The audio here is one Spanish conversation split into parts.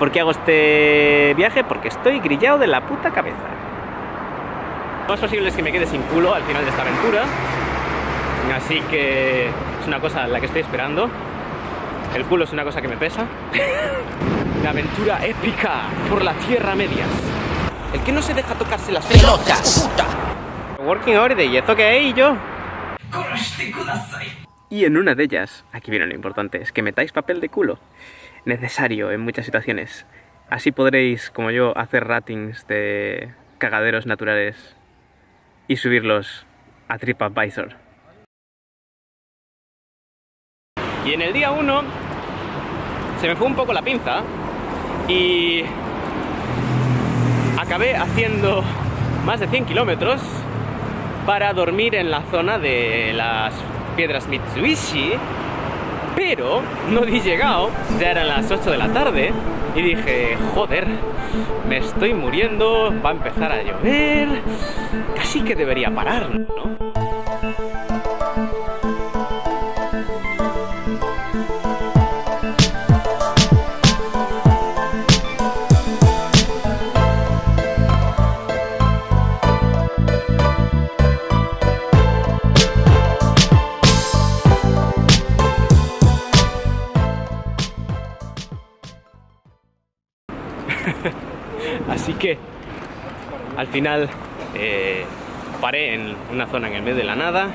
¿Por qué hago este viaje? Porque estoy grillado de la puta cabeza. Lo más posible es que me quede sin culo al final de esta aventura. Así que es una cosa a la que estoy esperando. El culo es una cosa que me pesa. Una aventura épica por la Tierra Medias. El que no se deja tocarse las pelotas. Working holiday, ¿y eso qué hay yo? Y en una de ellas, aquí viene lo importante, es que metáis papel de culo. Necesario en muchas situaciones. Así podréis, como yo, hacer ratings de cagaderos naturales y subirlos a TripAdvisor. Y en el día 1 se me fue un poco la pinza y acabé haciendo más de 100 kilómetros para dormir en la zona de las piedras Mitsubishi, pero no di llegado, ya eran las 8 de la tarde y dije, joder, me estoy muriendo, va a empezar a llover, casi que debería parar, ¿no? Así que al final paré en una zona en el medio de la nada,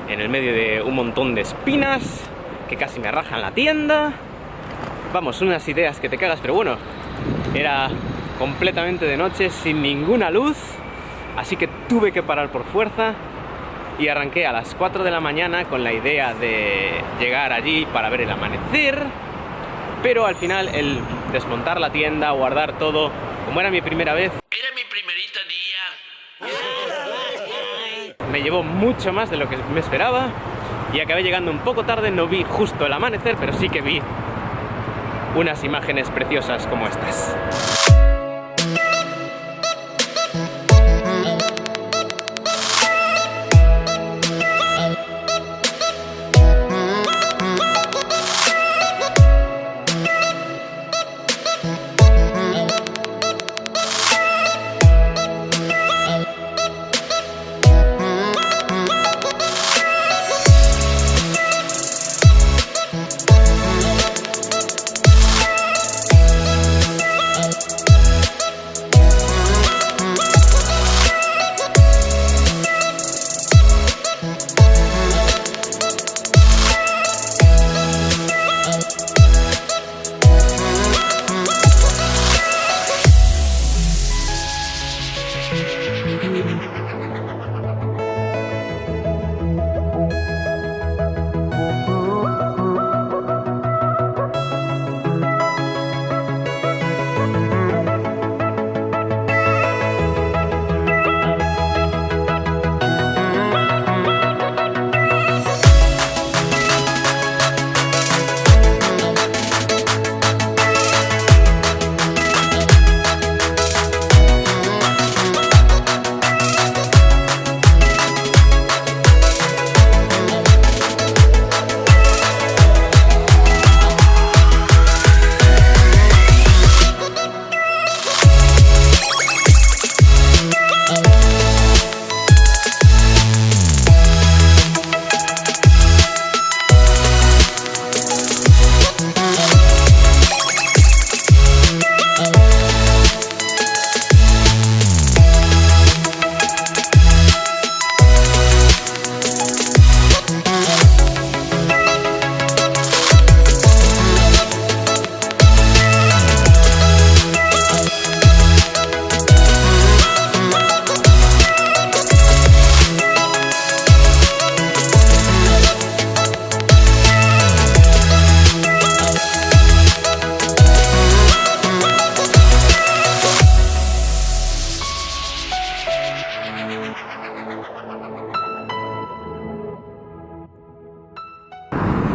en el medio de un montón de espinas que casi me rajan la tienda. Vamos, unas ideas que te cagas, pero bueno, era completamente de noche, sin ninguna luz, así que tuve que parar por fuerza y arranqué a las 4 de la mañana con la idea de llegar allí para ver el amanecer. Pero al final el desmontar la tienda, guardar todo, como era mi primera vez, era mi primerito día, me llevó mucho más de lo que me esperaba y acabé llegando un poco tarde. No vi justo el amanecer, pero sí que vi unas imágenes preciosas como estas.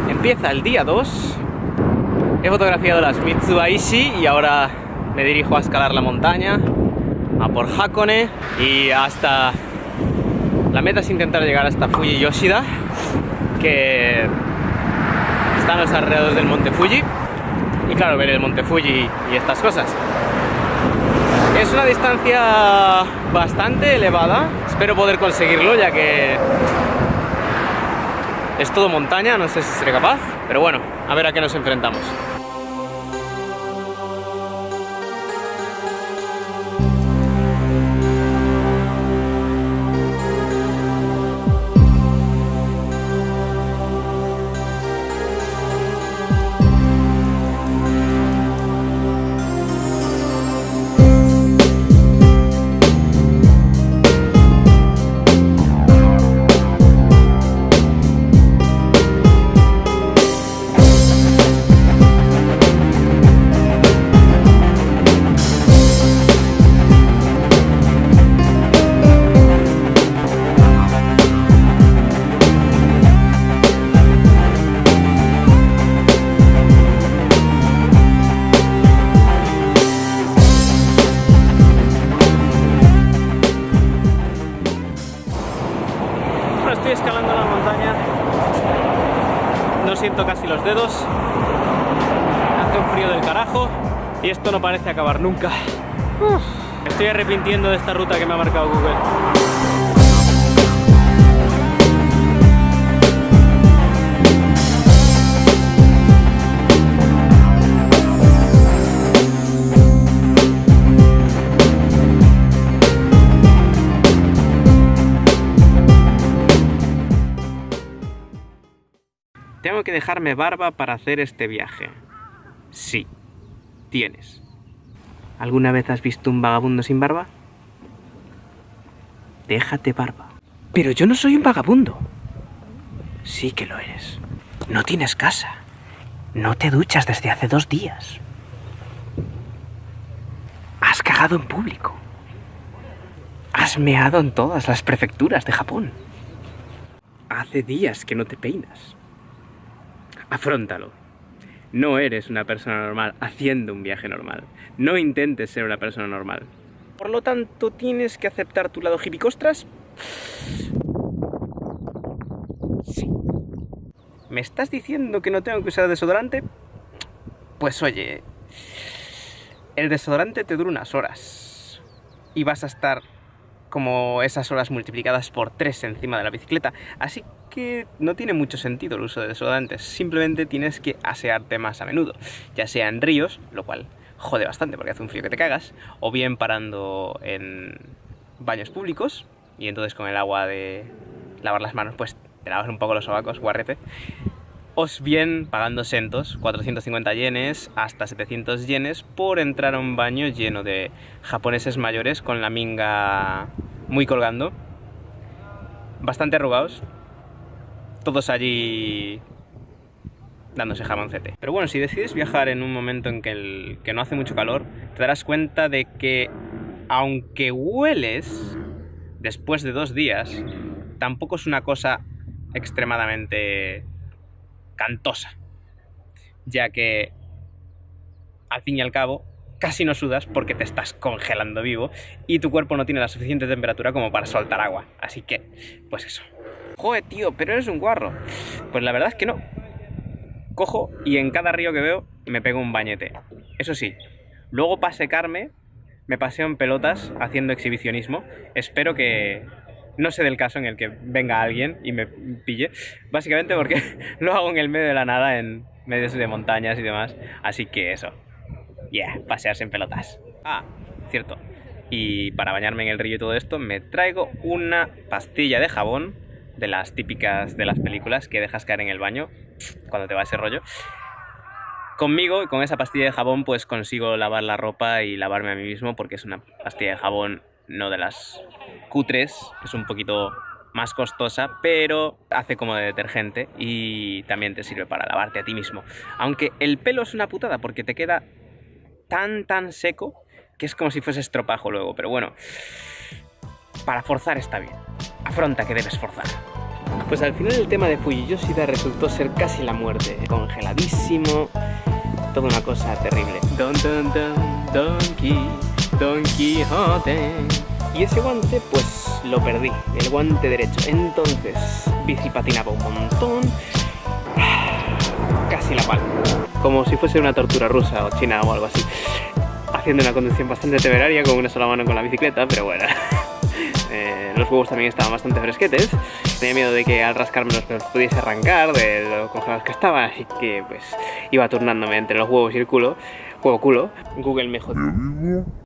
Empieza el día 2. He fotografiado las Mitsubishi y ahora me dirijo a escalar la montaña, a por Hakone, y hasta... La meta es intentar llegar hasta Fuji Yoshida, que está a los alrededores del monte Fuji. y claro, ver el Monte Fuji y estas cosas. Es una distancia bastante elevada, espero poder conseguirlo ya que es todo montaña, no sé si seré capaz, pero bueno, a ver a qué nos enfrentamos. Estoy escalando la montaña, no siento casi los dedos, hace un frío del carajo y esto no parece acabar nunca. Me estoy arrepintiendo de esta ruta que me ha marcado Google. Tengo que dejarme barba para hacer este viaje. Sí, tienes. ¿Alguna vez has visto un vagabundo sin barba? Déjate barba. Pero yo no soy un vagabundo. Sí que lo eres. No tienes casa. No te duchas desde hace 2 días. Has cagado en público. Has meado en todas las prefecturas de Japón. Hace días que no te peinas. Afróntalo. No eres una persona normal haciendo un viaje normal. No intentes ser una persona normal. Por lo tanto, ¿tienes que aceptar tu lado hipicostras? Sí. ¿Me estás diciendo que no tengo que usar desodorante? Pues oye, el desodorante te dura unas horas. Y vas a estar como esas horas multiplicadas por 3 encima de la bicicleta. Así que no tiene mucho sentido el uso de desodorantes. Simplemente tienes que asearte más a menudo. Ya sea en ríos, lo cual jode bastante porque hace un frío que te cagas, o bien parando en baños públicos, y entonces con el agua de lavar las manos pues te lavas un poco los sobacos, guarrete. O bien pagando sentos, 450 yenes hasta 700 yenes por entrar a un baño lleno de japoneses mayores con la minga muy colgando, bastante arrugados, todos allí dándose jamoncete. Pero bueno, si decides viajar en un momento en que no hace mucho calor, te darás cuenta de que aunque hueles después de 2 días, tampoco es una cosa extremadamente cantosa, ya que al fin y al cabo casi no sudas porque te estás congelando vivo y tu cuerpo no tiene la suficiente temperatura como para soltar agua, así que pues eso. Joder, tío, pero eres un guarro. Pues la verdad es que no. Cojo y en cada río que veo me pego un bañete. Eso sí, luego para secarme me paseo en pelotas haciendo exhibicionismo. Espero que no se dé el caso en el que venga alguien y me pille, básicamente porque lo hago en el medio de la nada, en medio de montañas y demás, así que eso, pasearse en pelotas. Ah, cierto, y para bañarme en el río y todo esto me traigo una pastilla de jabón, de las típicas de las películas que dejas caer en el baño cuando te va ese rollo. Conmigo, con esa pastilla de jabón, pues consigo lavar la ropa y lavarme a mí mismo, porque es una pastilla de jabón no de las cutres, es un poquito más costosa, pero hace como de detergente y también te sirve para lavarte a ti mismo. Aunque el pelo es una putada porque te queda tan seco que es como si fuese estropajo luego, pero bueno, para forzar está bien. Afronta que debes forzar. Pues al final el tema de Fuji Yoshida resultó ser casi la muerte. Congeladísimo, toda una cosa terrible. Don Quijote. Y ese guante pues lo perdí, el guante derecho. Entonces bici patinaba un montón, casi casi la palma, como si fuese una tortura rusa o china o algo así, haciendo una conducción bastante temeraria con una sola mano con la bicicleta, pero bueno. Los huevos también estaban bastante fresquetes. Tenía miedo de que al rascármelos me los pudiese arrancar de lo congelados que estaban, así que pues iba turnándome entre los huevos y el culo. Huevo culo. Google me jodió.